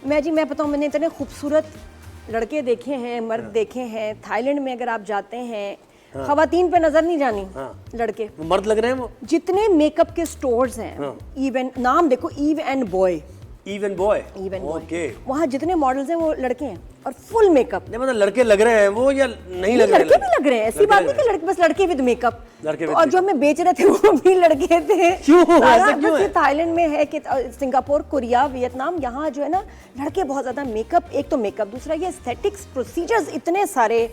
मैं बताऊँ, मैंने इतने खूबसूरत लड़के देखे हैं, मर्द देखे हैं। थाईलैंड में अगर आप जाते हैं, खवातीन पे नजर नहीं जानी, लड़के मर्द लग रहे हैं वो। जितने मेकअप के स्टोर्स हैं, इवन नाम देखो, ईव एंड बॉय, ओके, वहाँ जितने मॉडल्स हैं वो लड़के हैं और फुल मेकअप। नहीं मतलब लड़के लग रहे हैं वो या नहीं लग रहे? लड़के भी लग रहे हैं, ऐसी बात नहीं कि लड़के, बस लड़के विद मेकअप। और जो हमें बेच रहे थे वो भी लड़के थे। क्यों ऐसा क्यों है? थाईलैंड में है कि सिंगापुर, कोरिया, वियतनाम, यहाँ जो है ना लड़के बहुत ज्यादा मेकअप, एक तो मेकअप, दूसरा ये एस्थेटिक्स प्रोसीजर्स इतने सारे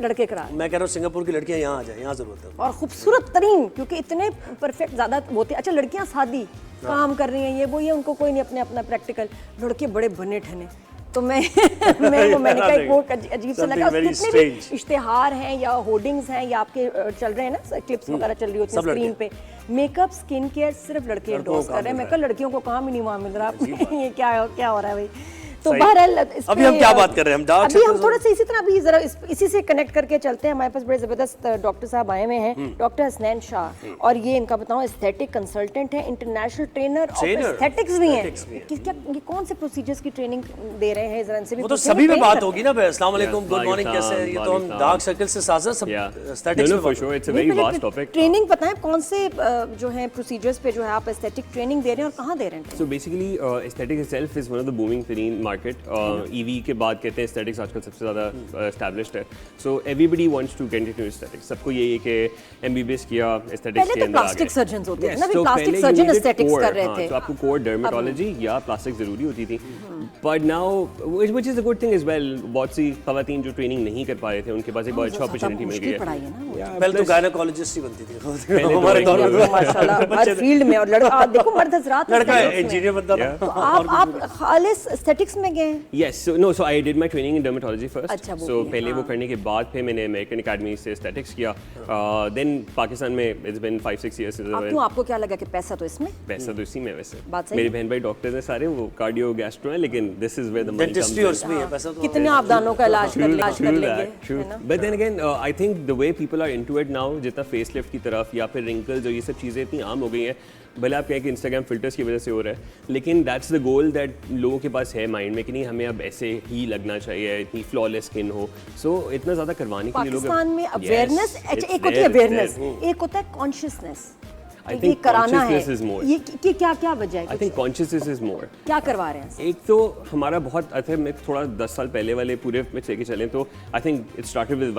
लड़के करा। मैं कह रहा हूँ सिंगापुर की लड़कियां यहाँ आ जाए, यहाँ जरूरत है। और खूबसूरत तरीन, क्योंकि इतने परफेक्ट ज्यादा होते हैं। अच्छा, लड़कियां शादी काम कर रही हैं, ये वो, ये उनको कोई नहीं, अपने अपना प्रैक्टिकल। लड़के बड़े बने ठने। तो मैंने कहा वो अजीब सा लगा। कितने भी इश्तेहार हैं या होर्डिंग्स हैं या आपके चल रहे हैं ना, क्लिप्स वगैरह चल रही होती है स्क्रीन पे, मेकअप, स्किन केयर सिर्फ लड़के एंडोर्स कर रहे हैं। मैं कहा लड़कियों को काम ही नहीं वहाँ मिल रहा। ये क्या हो रहा है भाई? तो बहरहाल अभी हम क्या बात कर रहे हैं? अभी हम थोड़ा सा इसी तरह अभी जरा इसी से कनेक्ट करके चलते हैं। हमारे पास बड़े जबरदस्त डॉक्टर साहब आए हुए हैं, डॉक्टर हसनैन शाह, और ये इनका बताऊं एस्थेटिक कंसल्टेंट है, इंटरनेशनल ट्रेनर और एस्थेटिक्स भी हैं। क्या ये कौन से प्रोसीजर्स की ट्रेनिंग दे रहे हैं, जरा इनसे भी वो तो सभी में बात होगी ना। अस्सलाम वालेकुम, गुड मॉर्निंग, कैसे हैं? ये तो हम डार्क सर्कल से साथ सब एस्थेटिक्स में, for sure it's a very vast topic. Training पता है कौन से जो है प्रोसीजर्स पे जो है आप एस्थेटिक ट्रेनिंग दे रहे हैं और कहाँ दे रहे हैं? So basically aesthetic itself is one of the booming तरीन मार्केट। ईवी के बाद कहते हैं एस्थेटिक्स आजकल सबसे ज़्यादा एस्टैब्लिश्ड है। So everybody wants to get into aesthetics. सबको यही है कि एमबीबीएस किया, एस्थेटिक्स के अंदर आ गए। प्लास्टिक सर्जन्स होते थे ना, भी प्लास्टिक सर्जन एस्थेटिक्स कर रहे थे। तो आपको कोर डर्मेटोलॉजी या प्लास्टिक ज़रूरी होती थी। But now which is a good thing as well, बहुत सी खवातीन जो ट्रेनिंग नहीं कर पा रहे थे उनके पास एक बहुत अच्छी अपॉर्चुनिटी मिल गई है। पहले तो गायनेकोलॉजिस्ट ही बनती थी हमारे दौर में, माशाल्लाह हर फील्ड में। और लड़का देखो, मर्द हज़रात, लड़का इंजीनियर बनता था। तो आप खालिस एस्थेटिक्स में गए? Yes, so I did my training in dermatology first. So पहले वो करने के बाद फिर मैंने अमेरिकन एकेडमी से एस्थेटिक्स किया। देन पाकिस्तान में इट्स बीन 5-6 इयर्स। आपको क्या लगा कि पैसा तो इसमें? पैसा तो इसी में। वैसे बात मेरे बहन भाई डॉक्टर्स हैं सारे, वो कार्डियो गैस्ट्रो हैं, लेकिन this is where the money comes in. और इसमें है पैसा तो कितने आप दानों का इलाज कर लेंगे। But then again I think the way people are into it now, जितना फेस लिफ्ट की तरफ या फिर रिंकल्स और ये सब चीज़ें इतनी आम हो गई हैं, भले आप कहें कि इंस्टाग्राम फिल्टर्स की वजह से हो रहा है, लेकिन दैट्स द गोल दैट लोगों के पास है माइंड में कि नहीं हमें अब ऐसे ही लगना चाहिए, इतनी फ्लॉलेस स्किन हो। सो इतना ज़्यादा करवाने के लिए लोग पाकिस्तान में अवेयरनेस, एक होती है अवेयरनेस, एक होता है consciousness. I think consciousness is more. ये क्या वजह है? I think consciousness is more. क्या करवा रहे हैं? एक तो हमारा बहुत, आई थिंक मैं थोड़ा 10 साल पहले वाले पूरे में लेके चलें तो I think it started with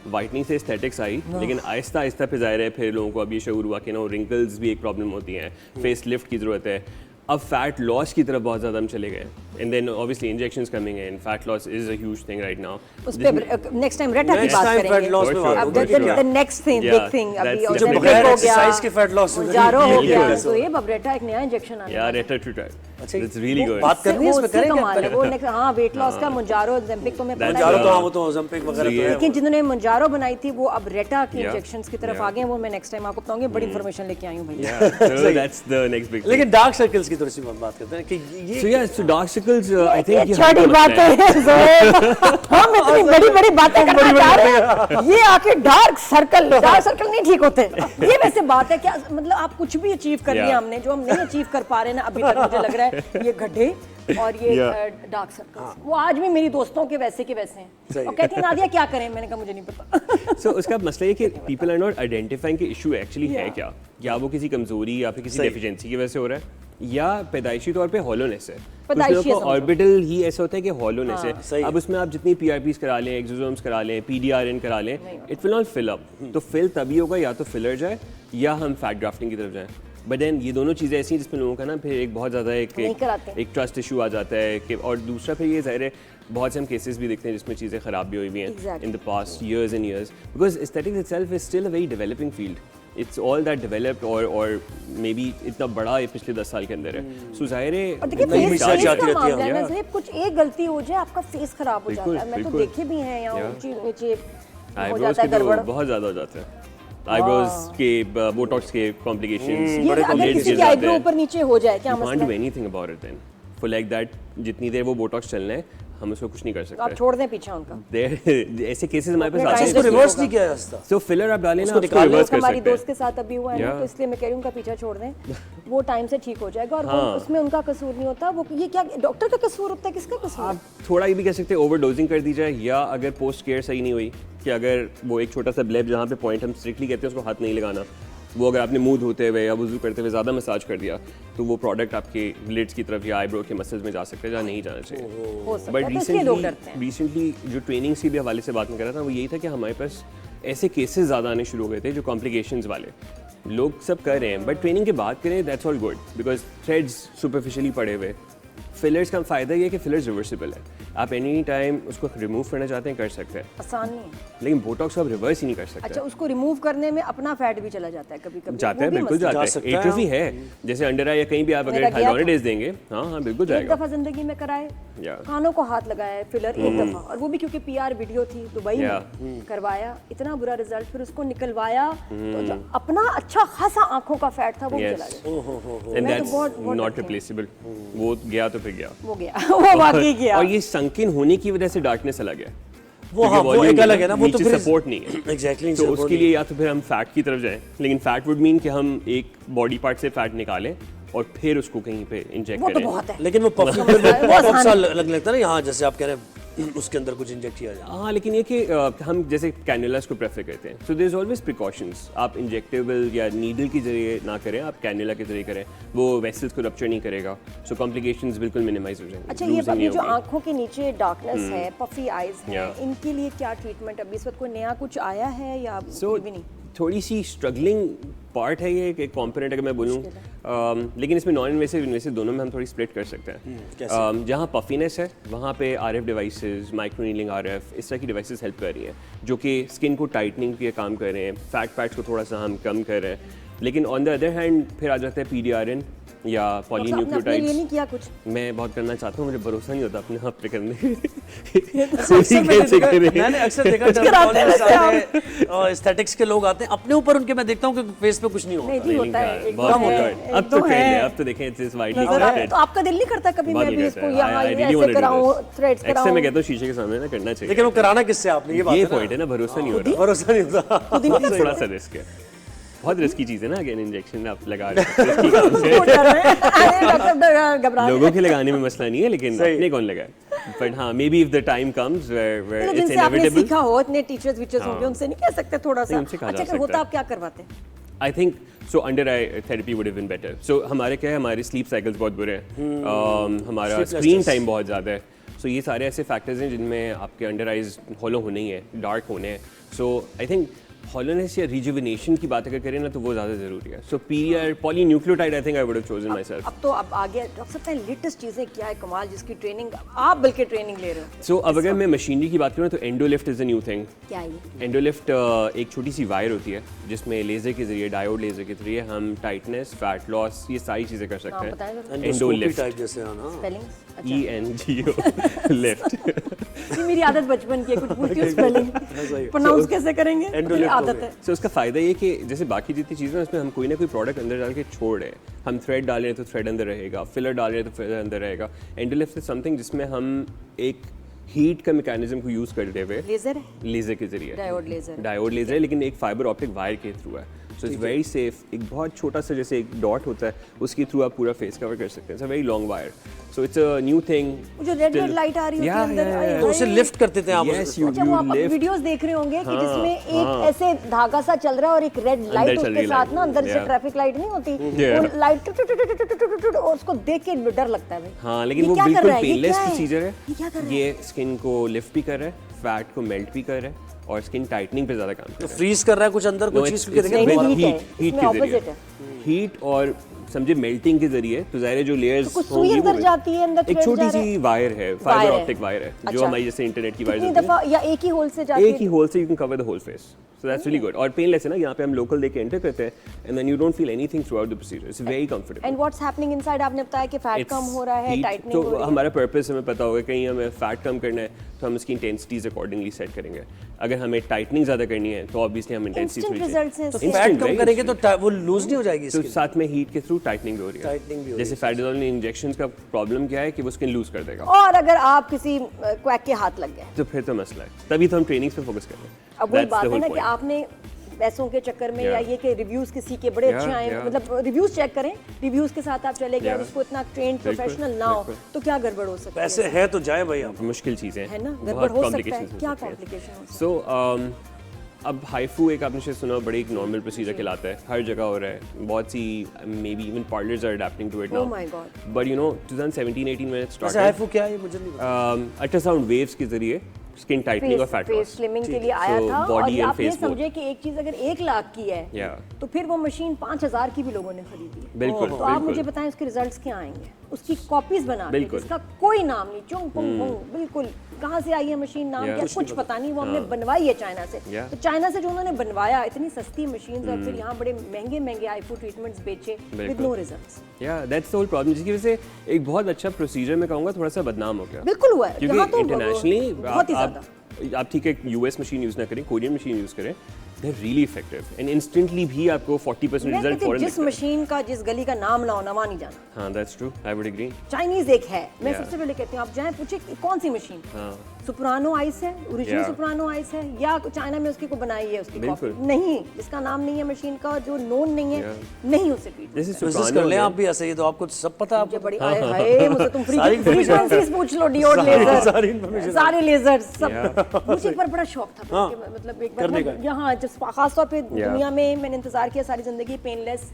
whitening से एस्थेटिक्स आई, लेकिन आहिस्ता आहिस्ता फिर ज़ाहिर है फिर लोगों को अब ये शऊर हुआ कि ना रिंकल्स भी एक प्रॉब्लम होती हैं, फेस लिफ्ट की ज़रूरत है। अब फैट लॉस की तरफ बहुत ज़्यादा हम चले गए, and then obviously injections coming in, fat loss is a huge thing right now. उस पे नेक्स्ट टाइम रेटा की बात करेंगे। The next thing, big thing, अभी जो बगैर एक्सरसाइज के फैट लॉस जारो हो गया, तो ये अब रेटा एक नया इंजेक्शन आया है यार, रेटा टू ट्राई। अच्छा, इट्स रियली गुड। बात करनी है, इसमें करेंगे वो नेक्स्ट। हां, वेट लॉस का मुंजारो, ज़ेम्पिक तो मैं मुंजारो तो वो तो ज़ेम्पिक वगैरह तो है, लेकिन जिन्होंने मुंजारो बनाई थी वो अब रेटा की इंजेक्शंस की तरफ आ गए। वो मैं नेक्स्ट टाइम आपको बताऊंगी, बड़ी इंफॉर्मेशन लेके आई हूं भैया। So that's the next big. लेकिन डार्क सर्कल्स की थोड़ी सी बात करते हैं कि ये so dark circles I think ये छोटी बातें हैं ज़ोहैब, हम इतनी बड़ी बातें करना चाह रहे हैं, ये आके डार्क सर्कल नहीं ठीक होते। ये वैसे बात है क्या, मतलब आप कुछ भी अचीव कर लिया हमने, जो हम नहीं अचीव कर पा रहे ना अभी तक, मुझे लग रहा है ये गड्ढे और ये डार्क सर्कल्स, वो आज भी मेरी दोस्तों के वैसे के वैसे हैं। और कहती हैं नादिया क्या करें, मैंने कहा मुझे नहीं पता। सो उसका मसला ये कि पीपल आर नॉट आइडेंटिफाइंग कि इशू एक्चुअली है क्या, या वो किसी कमजोरी या फिर किसी डेफिशिएंसी की वजह से हो रहा है, या पैदाइशी तौर पे हॉलोनेस है। कुछ लोगों को ऑर्बिटल ही ऐसा होता है कि हॉलोनेस है। अब उसमें आप जितनी पीआरपीस करा लें, एक्सोसोम्स करा लें, पीडीआरएन करा लें, it will not fill up. तो फिल तभी होगा या तो फिलर जाए या हम फैट ग्राफ्टिंग की तरफ जाएं। बट देन ये दोनों चीज़ें ऐसी हैं जिसमें लोगों का ना फिर एक बहुत ज़्यादा एक ट्रस्ट इशू आ जाता है कि, और दूसरा फिर ये ज़ाहिर है बहुत से हम केसेस भी देखते हैं जिसमें चीज़ें ख़राब भी हुई हुई हैं in the past years and years, because aesthetics itself is still a very developing field. It's all that developed or maybe इतना बड़ा ये पिछले 10 साल के अंदर है। सो ज़ाहिर है कुछ एक गलती हो जाए आपका फेस खराब हो जाता है। मैं तो देखे भी हैं यहाँ ऊंची नीचे हो जाता है गड़बड़, बहुत ज़्यादा हो जाता है। आईब्रोज के बोटॉक्स के कॉम्प्लिकेशंस, बड़े कॉम्प्लिकेशंस के आईब्रो ऊपर नीचे हो जाए क्या मसला है? You can't do anything about it then. For like that, जितनी देर वो बोटॉक्स चलना है हम उसको कुछ नहीं कर सकते। आप छोड़ दें पीछे उनका। ऐसे केसेस हमारे पास आते हैं। इसको रिवर्स नहीं किया जा सकता। तो फिलर आप डालें ना, उसको रिवर्स रिवर्स कर सकते हैं। हमारी दोस्त के साथ अभी हुआ है ना, तो इसलिए मैं कह रही हूँ उनका पीछा छोड़ दें। वो टाइम से ठीक हो जाएगा और वो उसमें उनका कसूर नहीं होता। वो ये क्या डॉक्टर का कसूर होता है, किसका कसूर? आप थोड़ा ये भी कह सकते हैं ओवरडोजिंग कर दी जाए, या अगर पोस्ट केयर सही नहीं हुई कि अगर वो एक छोटा सा ब्लेब जहाँ पे पॉइंट हम स्ट्रिक्टली कहते हैं उसको हाथ नहीं लगाना, वो अगर आपने मुंह धोते हुए या वुज़ू करते हुए ज़्यादा मसाज कर दिया तो वो प्रोडक्ट आपके लिड्स की तरफ या आईब्रो के मसल्स में जा सकते हैं जहाँ नहीं जाना चाहिए। हो सकता बट है, तो इसलिए लोग डरते हैं। रिसेंटली जो ट्रेनिंग्स के भी हवाले से बात में कर रहा था वो यही था कि हमारे पास ऐसे केसेस ज़्यादा आने शुरू हो गए थे जो कॉम्प्लिकेशंस वाले लोग सब कर रहे हैं, बट ट्रेनिंग के बाद करें that's all good because threads superficially पड़े हुए। फिलर्स का फ़ायदा ये है कि फिलर्स रिवर्सिबल है, आप एनी टाइम उसको रिमूव करना चाहते हैं कर सकते हैं, आसान नहीं है। लेकिन बोटॉक्स को आप रिवर्स ही नहीं कर सकते। अच्छा, उसको रिमूव करने में अपना फैट भी चला जाता है कभी कभी? जाता है, बिल्कुल जाता है। एट्रोफी है, जैसे अंडर आई या कहीं भी आप अगर हाइलोनिडेज देंगे, हाँ बिल्कुल एक जाएगा। दफा जिंदगी में कराए, कानों को हाथ लगाया है फिलर एक दफा, और वो भी क्योंकि PR वीडियो थी दुबई में, करवाया, इतना बुरा रिजल्ट, फिर उसको निकलवाया तो जो अपना अच्छा खासा आंखों का फैट था वो भी चला गया। And that's not replaceable. वो गया तो फिर गया, वो गया, वो वाकई गया। और ये संकिन होने की वजह से डार्कनेस अलग है, वो हाँ वो एक अलग है ना, वो तो फिर सपोर्ट नहीं है। एग्जैक्टली, तो उसके लिए या तो फिर हम फैट की तरफ जाएं, लेकिन फैट वुड मीन कि हम एक बॉडी पार्ट से फैट निकालें और फिर उसको कहीं पे इंजेक्ट वो करें। तो बहुत है, लेकिन वो बहुत सा लगने लगता है ना यहाँ, जैसे आप कह रहे हैं उसके अंदर कुछ इंजेक्ट किया जाए। हाँ, लेकिन ये कि हम जैसे कैनुलास को प्रेफर करते हैं, so there is always precautions. आप इंजेक्टेबल या नीडल के जरिए ना करें, आप कैनुला के जरिए करें, वो वेसल्स को रप्चर नहीं करेगा, सो कॉम्प्लिकेशंस बिल्कुल मिनिमाइज हो जाएंगे। अच्छा, ये पफी जो आंखों के नीचे डार्कनेस है, पफी आईज है, इनके लिए क्या ट्रीटमेंट अभी इस वक्त कोई नया कुछ आया है या भी नहीं? थोड़ी सी स्ट्रगलिंग पार्ट है ये, एक कॉम्पोनेंट अगर मैं बोलूँ, लेकिन इसमें नॉन इन्वेसिव इन्वेसिव दोनों में हम थोड़ी स्प्लिट कर सकते हैं। जहाँ पफीनेस है वहाँ पे RF devices, micro needling RF, इस तरह की डिवाइसेस हेल्प कर रही हैं जो कि स्किन को टाइटनिंग के काम कर रहे हैं, फैट पैट्स को थोड़ा सा हम कम कर रहे हैं। लेकिन ऑन द अदर हैंड फिर आ जाता है PDRN या पॉलीन्यूक्लियोटाइड्स। ये नहीं किया कुछ? मैं बहुत करना चाहता हूँ, मुझे भरोसा नहीं होता अपने आप पे करने। मैंने अक्सर देखा एस्थेटिक्स के लोग आते हैं, अपने ऊपर उनके मैं देखता हूँ कि फेस पे कुछ नहीं होता। नहीं होता है, अब तो अब तो देखें इट्स वाइडली एक्सेप्टेड। तो आपका दिल नहीं करता कभी मैं भी इसको यहाँ ऐसे कराऊं, थ्रेड्स कराऊं? ऐसे मैं कहता हूँ शीशे के सामने ना करना चाहिए। लेकिन वो कराना किससे आपने, ये बात है ये पॉइंट है ना, भरोसा नहीं हो रहा, भरोसा नहीं होता, थोड़ा सा रिस्क है, बहुत रिस्की चीज है ना। अगेन इंजेक्शन आप लगा रहे हैं, लोगों के लगाने में मसला नहीं है, लेकिन अपने कौन लगाए। बट हाँ, maybe if the time comes where it's inevitable. सीखा हो, इतने टीचर्स विचर्स होंगे, उनसे नहीं कह सकते थोड़ा सा? अच्छा, होता आप क्या करवाते हैं? I think so under eye therapy would have been better. So हमारे क्या है, हमारे स्लीप साइकिल्स बहुत बुरे हैं, हमारा स्क्रीन टाइम बहुत ज़्यादा है, सो ये सारे ऐसे फैक्टर्स हैं जिनमें आपके अंडर आइज हॉलो होने ही है, डार्क होने हैं। सो आई थिंक हॉलोनेस या रिजुविनेशन की बात अगर करें ना तो वो ज़्यादा ज़रूरी है। सो PR polynucleotide I think I would have chosen my self. अब तो अब आ गया डॉक्टर साहब, लेटेस्ट चीज़ें क्या है कमाल, जिसकी ट्रेनिंग आप बल्कि ट्रेनिंग ले रहे हो? सो अब अगर मैं मशीनरी की बात करूँ तो एंडोलिफ्ट इज़ अ न्यू थिंग। क्या है एंडोलिफ्ट? एक छोटी सी वायर होती है जिसमें लेज़र के जरिए, डायोड लेज़र के जरिए हम टाइटनेस, फैट लॉस, ये सारी चीज़ें कर सकते हैं। एंडोलिफ्ट टाइप जैसे ना, स्पेलिंग ENGO लिफ्ट। ये मेरी आदत बचपन की है, कुछ पूछती हूँ स्पेलिंग प्रोनाउंस कैसे करेंगे, मेरी आदत है। सो उसका फ़ायदा ये कि जैसे बाकी जितनी चीज़ें हैं उसमें हम कोई ना कोई प्रोडक्ट अंदर डाल के छोड़ रहे हैं। हम थ्रेड डाल रहे हैं तो थ्रेड अंदर रहेगा, फिलर डाल रहे हैं तो फिलर अंदर रहेगा। एंडोलिफ्ट इज समथिंग जिसमें हम एक हीट का मैकेनिज्म को यूज़ करते हुए, लेज़र है, लेज़र के जरिए, डायोड लेज़र है, लेकिन एक फाइबर ऑप्टिक वायर के थ्रू है। So it's very safe. एक बहुत छोटा सा जैसे एक डॉट होता है उसके थ्रू आप पूरा फेस कवर कर सकते हैं। It's a very long wire, so it's a new thing. जो रेड लाइट आ रही है अंदर, तो उसे लिफ्ट करते थे आप। अच्छा, वो आप वीडियोस देख रहे होंगे कि जिसमें एक ऐसे धागा सा चल रहा है और एक रेड लाइट उसके साथ ना, अंदर जैसे ट्रैफिक लाइट नहीं होती, वो लाइट और उसको देख के डर लगता है भाई। हाँ, लेकिन वो बिल्कुल पेनलेस प्रोसीजर है। ये स्किन को लिफ्ट भी कर रहा है, फैट को मेल्ट भी कर रहा है और स्किन टाइटनिंग पे ज्यादा काम कर रहा है। फ्रीज कर रहा है कुछ अंदर, कुछ चीज के हीट के जरिए, हीट और समझे मेल्टिंग के जरिए, तो ज़ाहिर है जो लेयर्स होंगी अंदर जाती है, अंदर एक छोटी सी वायर है, फाइबर ऑप्टिक वायर है, जो हमारी जैसे इंटरनेट की वायर होती है, या एक ही होल से जाती है, एक ही होल से you can cover the whole face. So that's really good और पेनलेस है ना। यहाँ पे हम लोकल देके एंटर करते हैं and then you don't feel anything throughout the procedure. It's very comfortable. And what's happening inside? आपने बताया कि फैट कम हो रहा है, टाइटनिंग हो रही है। हमारा पर्पस हमें पता होगा, कहीं हमें फैट कम करना है तो हम उसकी इंटेंसिटीज अकॉर्डिंगली सेट करेंगे। अगर हमें टाइटनिंग ज्यादा करनी है तो ऑब्वियसली हम इंटेंसिटी फैट कम करेंगे तो वो लूज नहीं हो जाएगी। तो साथ में हीट के थ्रू टाइटनिंग भी हो रही है। जैसे फैटिजोल इंजेक्शन का प्रॉब्लम क्या है कि वो स्किन लूज कर देगा, और अगर आप किसी क्वैक के हाथ लग गए तो फिर तो मसला है। तभी तो हम ट्रेनिंग्स पे फोकस कर रहे हैं। अब वही बात है ना कि आपने पैसों के चक्कर में या ये कि रिव्यूज किसी के बड़े अच्छे आए, मतलब रिव्यूज चेक करें, रिव्यूज के साथ आप चले गए और उसको इतना ट्रेंड प्रोफेशनल ना हो तो क्या गड़बड़ हो सकती है? पैसे है तो जाए भाई आप। मुश्किल चीज़ें है ना, गड़बड़ हो सकता है, क्या कॉम्प्लिकेशन हो सकता है? सो अब हाइफू एक आपने शायद सुना, बड़े एक नॉर्मल प्रोसीजर कहलाता है, हर जगह हो रहा है, बहुत सी maybe even parlours are adapting to it now, but you know 2017-18 में स्टार्ट अच्छा हाइफू क्या है ये मुझे नहीं पता। अल्ट्रासाउंड वेव्स के जरिए स्किन टाइटनिंग और फैट फेस लॉस, स्लिमिंग के लिए आया था। body और and आप ये face both. समझे कि एक चीज अगर 1 लाख की है तो फिर वो मशीन 5000 की भी लोगों ने खरीदी है। बिल्कुल तो आप मुझे बताएं उसके रिजल्ट्स क्या आएंगे? उसकी कॉपीज बना के बिल्कुल। जिसका कोई नाम नहीं, चुंग पुंग पुंग, बिल्कुल कहाँ से आई है मशीन, नाम क्या कुछ पता नहीं, वो हमने बनवाई है चाइना से। तो चाइना से जो उन्होंने बनवाया इतनी सस्ती मशीन और फिर यहाँ बड़े महंगे महंगे आईफू ट्रीटमेंट्स बेचे विद नो रिजल्ट्स। या दैट्स द होल प्रॉब्लम, जिसकी वजह से एक बहुत अच्छा प्रोसीजर मैं कहूँगा थोड़ा सा बदनाम हो गया। बिल्कुल हुआ है, क्योंकि यहाँ तो इंटरनेशनली बहुत ही ज्यादा। आप ठीक है यूएस मशीन यूज़ ना करें, कोरियन मशीन यूज़ करें, they are really effective and instantly भी आपको 40% रिजल्ट फॉरन जिस मशीन का जिस गली का नाम ना हो ना वहाँ नहीं जाना। हाँ that's true, I would agree. Chinese एक है, मैं सबसे पहले कहती हूँ आप जाएं पूछे कौन सी मशीन, सुप्रानो आइस है, ओरिजिनल सुप्रानो आइस है या चाइना में उसकी को बनाई है उसकी कॉपी नहीं, जिसका नाम नहीं है मशीन का, जो नोन नहीं है नहीं उसे ट्रीट। जैसे बिजनेस कर ले आप भी ऐसे, ये तो आपको सब पता है। मुझे बड़ी हाय मुझे तुम फ्रीक्वेंसीज पूछ लो, डियोड लेजर सारे लेजर सब। मुझे एक बार बड़ा शौक था मतलब एक बार यहाँ जब खास तौर पे दुनिया में मैंने इंतजार किया सारी जिंदगी पेनलेस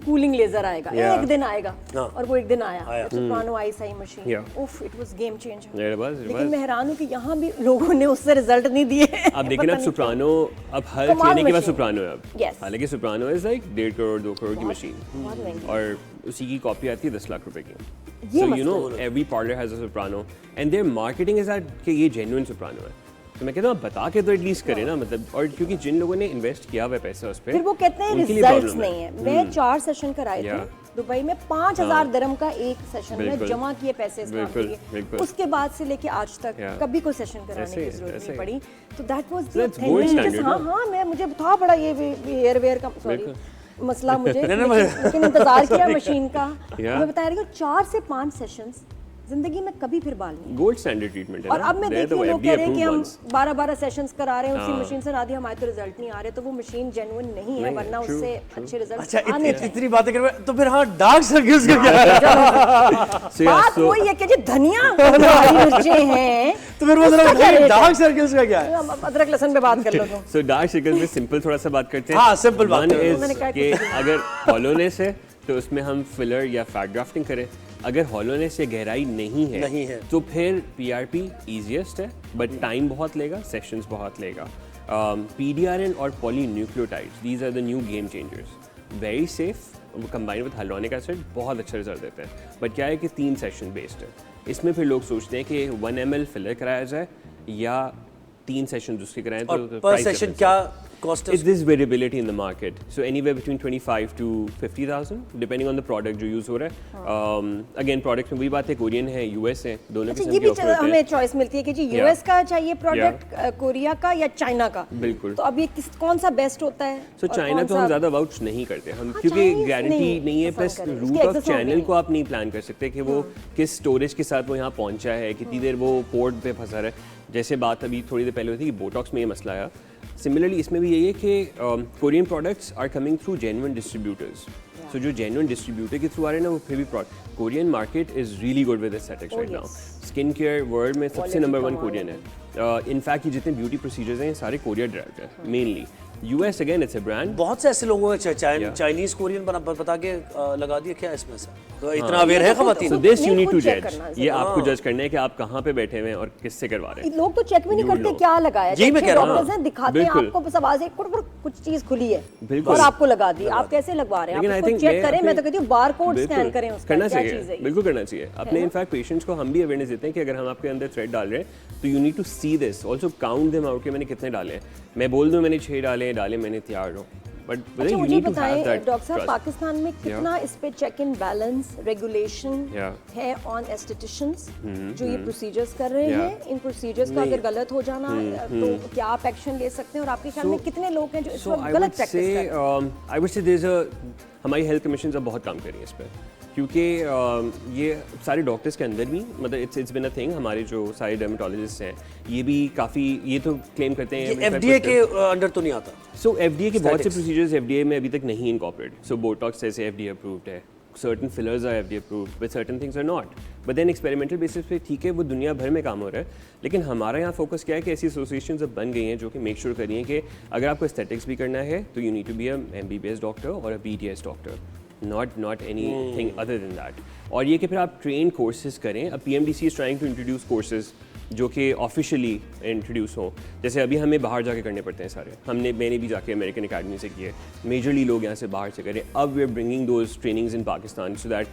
कूलिंग लेजर आएगा, एक दिन आएगा और वो एक दिन आया। सुप्रानो आइस आई मशीन, उफ इट वाज गेम चेंजर। लेकिन मैं हैरान हूँ कि यहाँ भी लोगों ने उससे रिजल्ट नहीं दिए। अब देखिए ना सुप्रानो, अब हर क्लिनिक के पास सुप्रानो है अब, हालांकि soprano is like 1.5 crore 2 crore की मशीन और उसी की कॉपी आती है 10 लाख रुपए की। So you know every parlour has a Soprano and their marketing is that कि ये जेन्युइन सुप्रानो है। तो मैं कहता हूँ बता के तो एटलीस्ट करें ना, मतलब, और क्योंकि जिन लोगों ने इन्वेस्ट किया हुआ पैसा उस पे, फिर वो कहते हैं रिजल्ट्स नहीं है। मैं 4 सेशन कराए थे दुबई में, 5000 दिरहम का एक सेशन में जमा किए पैसे इस काम के लिए। उसके बाद से लेके आज तक कभी कोई सेशन कराने की जरूरत नहीं पड़ी। तो दैट वाज द थिंग। हाँ मैं मुझे था बड़ा ये हेयर वेयर का सॉरी मसला मुझे, लेकिन इंतजार किया मशीन का। मैं बता रही हूँ 4 से 5 सेशंस जिंदगी में कभी फिर बाल नहीं। गोल्ड स्टैंडर्ड ट्रीटमेंट है। और अब मैं देखिए लोग कह रहे हैं कि हम 12-12 सेशंस करा रहे हैं उसी मशीन से, ना दी हमारे तो रिजल्ट नहीं आ रहे, तो वो मशीन जेन्युइन नहीं है, वरना उससे अच्छे रिजल्ट अच्छा इतनी बातें कर रहे तो फिर हाँ डार्क सर्कल्स का क्या है? बात वही है कि जी धनिया हरी मिर्चें हैं तो फिर वो जरा डार्क सर्कल्स का क्या है? अदरक लहसुन पे बात कर लो। सो डार्क सर्कल्स में सिंपल थोड़ा सा बात करते हैं। हाँ सिंपल बात है अगर हॉलोनेस है तो उसमें हम फिलर या फैट ग्राफ्टिंग करें, अगर हॉलोनेस या गहराई नहीं है तो फिर पीआरपी इजीएस्ट है, बट टाइम बहुत लेगा, सेशंस बहुत लेगा। पीडीआरएन और polynucleotides, these are the new game changers, very safe, combined with hyaluronic acid बहुत अच्छा रिजल्ट देते हैं। बट क्या है कि 3 सेशन बेस्ड है, इसमें फिर लोग सोचते हैं कि 1 ml फिलर कराया जाए या 3 सेशन उसके कराएं, तो पर सेशन क्या cost is? This variability in the market, so anywhere between 25 to 50,000 depending on the product जो यूज हो रहा है। अगेन प्रोडक्ट में वही बात है, कोरियन है, यूएस है, दोनों किस्म ये के भी ऑफर होते हैं। हमें चॉइस मिलती है कि जी यूएस का चाहिए प्रोडक्ट, कोरिया का या चाइना का। बिल्कुल। तो अब ये कौन सा बेस्ट होता है? सो चाइना तो हम ज्यादा वाउच नहीं करते हम, क्योंकि गारंटी नहीं है, प्लस रूट ऑफ चैनल को आप नहीं प्लान कर सकते कि वो किस स्टोरेज के साथ वो यहाँ पहुंचा है, कितनी देर वो पोर्ट पे फंसा रहा है। जैसे बात अभी थोड़ी देर पहले हुई थी कि बोटॉक्स में ये मसला आया, सिमिलरली इसमें भी यही है कि Korean products are coming through genuine distributors. So जो जेन्युइन डिस्ट्रीब्यूटर के थ्रू आ रहे हैं ना, वो फिर भी Korean market is really good with aesthetics right now. Skin care world में सबसे नंबर 1 कोरियन है। इनफैक्ट ये जितने ब्यूटी प्रोसीजर्स हैं ये सारे कोरिया ड्राइव्ड है mainly. US again it's a brand, बहुत से ऐसे लोगों ने चाइनीज कोरियन बता के लगा दिया क्या इसमें से, तो इतना अवेयर है खवातीन। So this you need to जज, ये आपको जज करना है कि आप कहाँ पे बैठे हुए हैं और किससे करवा रहे हैं। लोग तो चेक भी नहीं करते क्या लगाया है, यही मैं कह रहा हूं, डॉक्टर्स हैं दिखाते हैं आपको बस आवाज एक कुछ चीज खुली है और आपको लगा दी, आप कैसे लगवा रहे हैं? आप चेक करें, मैं तो कहती हूं बारकोड स्कैन करें उसका, करना चाहिए, बिल्कुल करना चाहिए। अपने इनफैक्ट पेशेंट्स को हम भी अवेयरनेस देते हैं कि अगर हम आपके अंदर थ्रेड डाल रहे हैं तो you need to see this, also count them out कि मैंने कितने डाले हैं। मैं बोल दूं मैंने 6 डाले मैंने तैयार हो, बट अच्छा मुझे बताएं डॉक्टर साहब, पाकिस्तान में कितना इस पे चेक इन बैलेंस रेगुलेशन है ऑन एस्थेटिशियंस जो ये प्रोसीजर्स कर रहे हैं? इन प्रोसीजर्स का अगर गलत हो जाना तो क्या आप एक्शन ले सकते हैं? और आपके ख्याल में कितने लोग हैं जो इस वक्त गलत प्रैक्टिस कर रहे हैं? I would say there is a, हमारी हेल्थ कमीशन अब बहुत काम कर रही है इस पे। क्योंकि ये सारे डॉक्टर्स के अंदर भी मतलब इट्स बिन अ थिंग, हमारे जो सारे डर्मेटोलॉजिस्ट हैं ये भी काफ़ी ये तो क्लेम करते हैं FDA के अंडर तो नहीं आता। सो FDA के बहुत से प्रोसीजर्स FDA में अभी तक नहीं इनकॉर्पोरेट। सो बोटॉक्स जैसे FDA अप्रूव्ड है, certain fillers are FDA approved but certain things are not, but then experimental basis पे ठीक है वो दुनिया भर में काम हो रहा है, लेकिन हमारा यहाँ फोकस क्या है कि ऐसी एसोसिएशंस अब बन गई हैं जो कि मेक श्योर कर रही हैं कि अगर आपको एस्थेटिक्स भी करना है तो you need to be a MBBS doctor और a BDS doctor, not anything other than that। और ये कि फिर आप ट्रेन कोर्सेज करें। अब PMDC is trying to introduce courses जो कि ऑफिशियली इंट्रोड्यूस हों, जैसे अभी हमें बाहर जाके करने पड़ते हैं सारे, मैंने भी जाके अमेरिकन अकेडमी से किए, मेजरली लोग यहाँ से बाहर से करें। अब we are bringing those trainings in Pakistan so that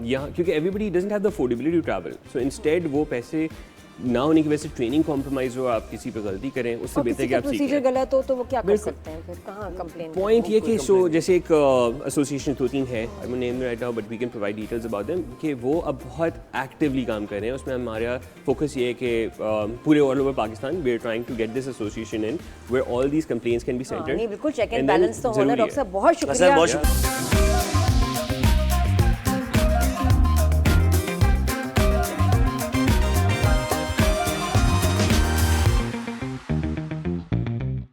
यहाँ, क्योंकि everybody doesn't have the affordability to travel, so instead वो पैसे ना होने की वजह से ट्रेनिंग कॉम्प्रोमाइज हो, आप किसी पे गलती करें उससे बेहतर है कि आप सीखें। प्रोसीजर गलत हो तो वो क्या कर सकते हैं फिर, कहाँ कंप्लेन? पॉइंट ये कि सो जैसे एक एसोसिएशन 2-3 है, I will name right now but we can provide details about them, कि वो अब बहुत एक्टिवली काम कर रहे हैं। उसमें हमारा फोकस ये है कि पूरे all over Pakistan we are trying to get this association in where all these complaints can be centred. नहीं बिल्कुल, चेक एंड बैलेंस तो होना। डॉक्टर साहब बहुत शुक्रिया।